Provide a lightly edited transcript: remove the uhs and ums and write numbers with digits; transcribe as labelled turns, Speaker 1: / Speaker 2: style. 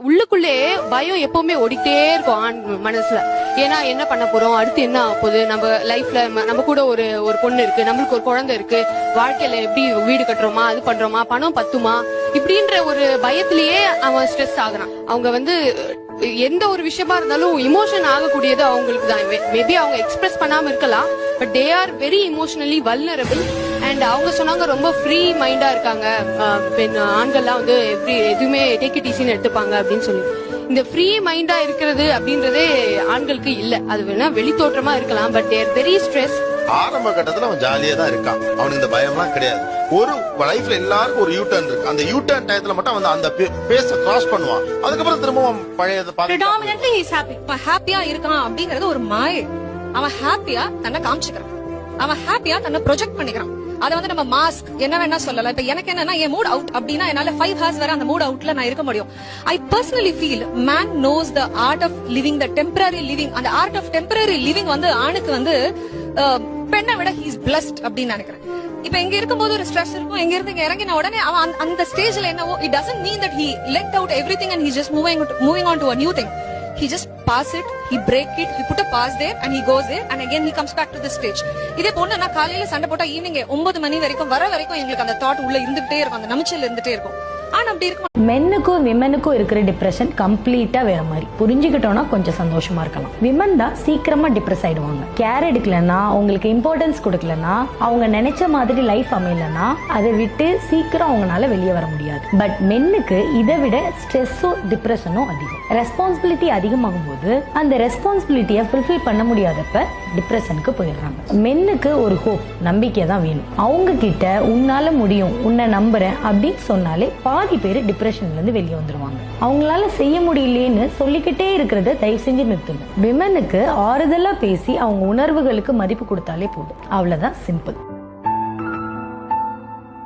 Speaker 1: உள்ளுக்குள்ளே பயம் எப்பவுமே ஓடிட்டே இருக்கும் ஆண் மனசுல. ஏன்னா என்ன பண்ண போறோம், அடுத்து என்ன ஆக போகுது, நம்ம லைஃப்ல நம்ம கூட ஒரு பொண்ணு இருக்கு, நம்மளுக்கு ஒரு குழந்தை இருக்கு, வாழ்க்கையில எப்படி வீடு கட்டுறோமா, அது பண்றோமா, பணம் பத்துமா, இப்படின்ற ஒரு பயத்திலேயே அவன் ஸ்ட்ரெஸ் ஆகுறான். அவங்க எந்த ஒரு விஷயமா இருந்தாலும் இமோஷன் ஆகக்கூடியது அவங்களுக்கு தான். மேபி அவங்க எக்ஸ்பிரஸ் பண்ணாம இருக்கலாம், but they are very emotionally vulnerable. And அவங்க சொன்னாங்க ரொம்ப ஃப்ரீ மைண்டா இருக்காங்க ஆண்கள்லாம், எதுவுமே டேக் இட் ஈஸின்னு எடுத்துப்பாங்க அப்படின்னு சொல்லி. இந்த ஃப்ரீ மைண்டா இருக்கிறது அப்படின்றதே ஆண்களுக்கு இல்ல. அது வேணா வெளி தோற்றமா இருக்கலாம், பட் தேர் வெரி ஸ்ட்ரெஸ்.
Speaker 2: ஆரம்ப கட்டத்துல அவன் ஜாலியா தான் இருக்கான், அவனுக்கு இந்த பயம்லாம் கிடையாது. ஒரு லைஃப்ல எல்லாருக்கும் ஒரு யூ டர்ன் இருக்கு. அந்த யூ டர்ன் டயத்துல மட்டும் அவன் அந்த பேஸ கிராஸ் பண்ணுவான். அதுக்கப்புறம் திரும்பவும் பழையது
Speaker 3: predominantly he is happy. ஹாப்பியா இருக்கான் அப்படிங்கறது ஒரு மாயை. அவன் ஹாப்பியா தன்னை காமிச்சுக்கிறான், அவன் ஹாப்பியா தன்னை ப்ரொஜெக்ட் பண்ணிக்கிறான். அத நம்ம மாஸ்க் என்ன வேணா சொல்லலாம். இப்ப எனக்கு என்னன்னா, என் மூட் அவுட் அப்படின்னா என்னால 5 hours வரை அந்த மூட் அவுட்ல நான் இருக்க முடியும். I personally feel man knows the art of living, the temporary living. அந்த ஆர்ட் ஆஃப் டெம்பரரி லிவிங் ஆணுக்கு பெண்ணை விட ஹி இஸ் பிளஸ்ட் அப்படின்னு நினைக்கிறேன். இப்ப இங்க இருக்கும்போது ஒரு ஸ்ட்ரெஸ் இருக்கும், இங்க இருந்து இங்க இறங்கின உடனே அவன் அந்த ஸ்டேஜ்ல என்னவோ, it doesn't mean that he let out everything and he just moving on to a new thing. He just pass it, he break it, he put a pause there and he goes there and again he comes back to the stage. இதே பொண்ணு நான் காலையில சண்டை போட்டா evening 9 மணி வரைக்கும் வரைக்கும் எங்களுக்கு அந்த தாட் உள்ள இருந்துட்டே இருக்கும், அந்த நமிச்சல் இருந்துட்டே இருக்கும். ஆனா அப்படி இருக்கும்.
Speaker 4: மென்னுக்கும் விமனுக்கும் இருக்கிற டிப்ரெஷன் கம்ப்ளீட்டா வேற மாதிரி. புரிஞ்சுக்கிட்டோம்னா கொஞ்சம் சந்தோஷமா இருக்கலாம். விமன் தான் சீக்கிரமா டிப்ரெஸ் ஆயிடுவாங்க. கேர் எடுக்கலன்னா, அவங்களுக்கு இம்பார்ட்டன்ஸ் கொடுக்கலன்னா, அவங்க நினைச்ச மாதிரி லைஃப் அமையலன்னா, அதை விட்டு சீக்கிரம் அவங்களால வெளியே வர முடியாது. பட் மென்னுக்கு இதை விட ஸ்ட்ரெஸ்ஸும் டிப்ரெஷனும் அதிகம். ரெஸ்பான்சிபிலிட்டி அதிகமாகும் போது அந்த ரெஸ்பான்சிபிலிட்டியை ஃபுல்ஃபில் பண்ண முடியாதப்ப டிப்ரெஷனுக்கு போயிடுறாங்க. மென்னுக்கு ஒரு ஹோப், நம்பிக்கை தான் வேணும். அவங்க கிட்ட உன்னால முடியும், உன்னை நம்புறேன் அப்படின்னு சொன்னாலே பாதி பேர் டிப்ரெஷன்ல இருந்து வெளியே வந்துருவாங்க. அவங்களால செய்ய முடியலையேன்னு சொல்லிக்கிட்டே இருக்கிறத தயவு செஞ்சு நிறுத்துங்க. விமனுக்கு ஆறுதலா பேசி அவங்க உணர்வுகளுக்கு மதிப்பு கொடுத்தாலே போதும். அவ்வளவுதான், சிம்பிள்.